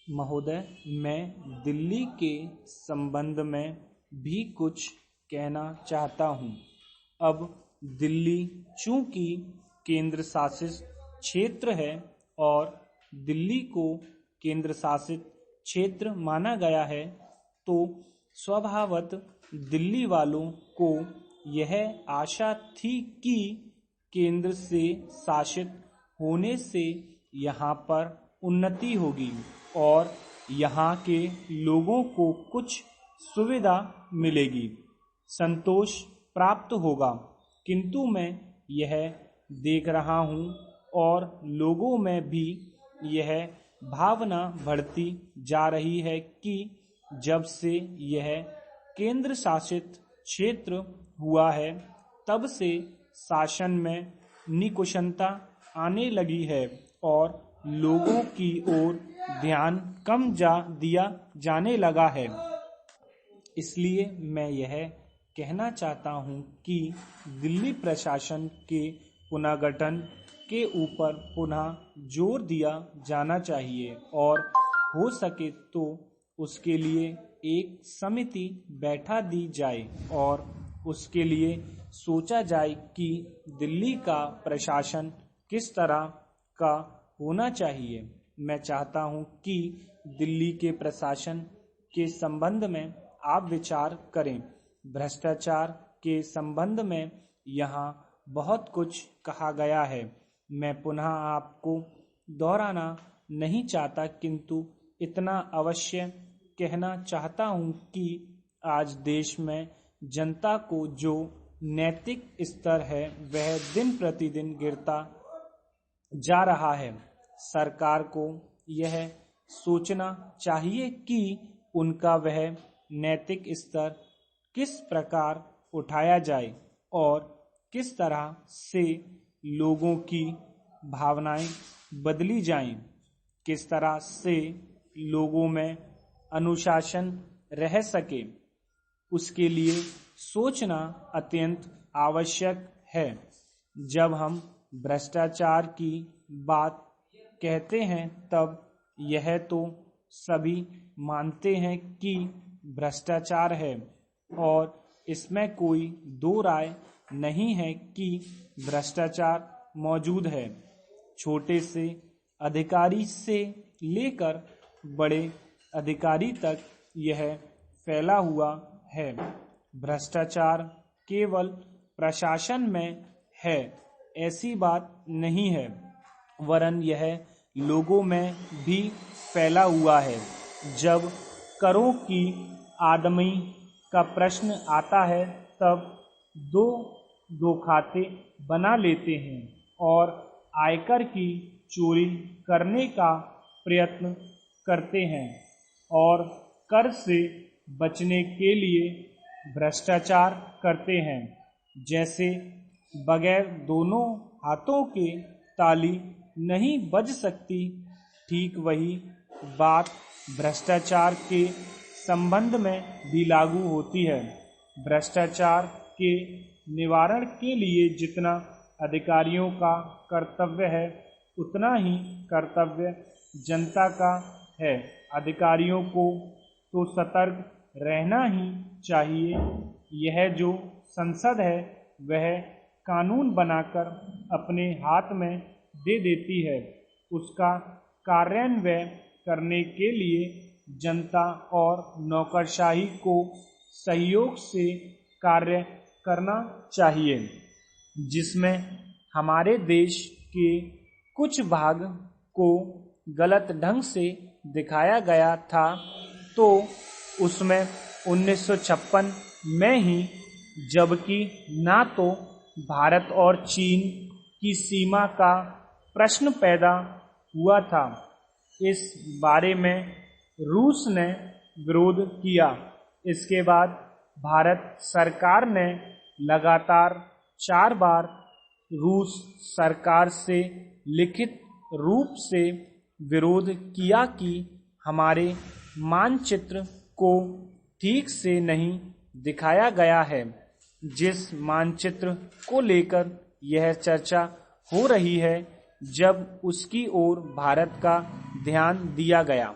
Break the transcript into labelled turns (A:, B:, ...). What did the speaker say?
A: महोदय, मैं दिल्ली के संबंध में भी कुछ कहना चाहता हूँ। अब दिल्ली चूंकि केंद्र शासित क्षेत्र है और दिल्ली को केंद्र शासित क्षेत्र माना गया है, तो स्वभावतः दिल्ली वालों को यह आशा थी कि केंद्र से शासित होने से यहाँ पर उन्नति होगी और यहाँ के लोगों को कुछ सुविधा मिलेगी, संतोष प्राप्त होगा। किंतु मैं यह देख रहा हूँ और लोगों में भी यह भावना बढ़ती जा रही है कि जब से यह केंद्र शासित क्षेत्र हुआ है, तब से शासन में निकुंठता आने लगी है और लोगों की ओर ध्यान कम दिया जाने लगा है। इसलिए मैं यह कहना चाहता हूँ कि दिल्ली प्रशासन के पुनर्गठन के ऊपर पुनः जोर दिया जाना चाहिए और हो सके तो उसके लिए एक समिति बैठा दी जाए और उसके लिए सोचा जाए कि दिल्ली का प्रशासन किस तरह का होना चाहिए। मैं चाहता हूं कि दिल्ली के प्रशासन के संबंध में आप विचार करें। भ्रष्टाचार के संबंध में यहाँ बहुत कुछ कहा गया है। मैं पुनः आपको दोहराना नहीं चाहता, किंतु इतना अवश्य कहना चाहता हूँ कि आज देश में जनता को जो नैतिक स्तर है वह दिन प्रतिदिन गिरता जा रहा है। सरकार को यह सोचना चाहिए कि उनका वह नैतिक स्तर किस प्रकार उठाया जाए और किस तरह से लोगों की भावनाएं बदली जाएं, किस तरह से लोगों में अनुशासन रह सके, उसके लिए सोचना अत्यंत आवश्यक है। जब हम भ्रष्टाचार की बात कहते हैं तब यह तो सभी मानते हैं कि भ्रष्टाचार है और इसमें कोई दो राय नहीं है कि भ्रष्टाचार मौजूद है। छोटे से अधिकारी से लेकर बड़े अधिकारी तक यह फैला हुआ है। भ्रष्टाचार केवल प्रशासन में है ऐसी बात नहीं है, वरन यह लोगों में भी फैला हुआ है। जब करों की आमदनी का प्रश्न आता है तब दो खाते बना लेते हैं और आयकर की चोरी करने का प्रयत्न करते हैं और कर से बचने के लिए भ्रष्टाचार करते हैं। जैसे बगैर दोनों हाथों के ताली नहीं बज सकती, ठीक वही बात भ्रष्टाचार के संबंध में भी लागू होती है। भ्रष्टाचार के निवारण के लिए जितना अधिकारियों का कर्तव्य है, उतना ही कर्तव्य जनता का है। अधिकारियों को तो सतर्क रहना ही चाहिए। यह जो संसद है वह कानून बनाकर अपने हाथ में दे देती है, उसका कार्यान्वयन करने के लिए जनता और नौकरशाही को सहयोग से कार्य करना चाहिए। जिसमें हमारे देश के कुछ भाग को गलत ढंग से दिखाया गया था, तो उसमें 1956 में ही, जबकि ना तो भारत और चीन की सीमा का प्रश्न पैदा हुआ था, इस बारे में रूस ने विरोध किया। इसके बाद भारत सरकार ने लगातार 4 बार रूस सरकार से लिखित रूप से विरोध किया कि हमारे मानचित्र को ठीक से नहीं दिखाया गया है। जिस मानचित्र को लेकर यह चर्चा हो रही है, जब उसकी ओर भारत का ध्यान दिया गया।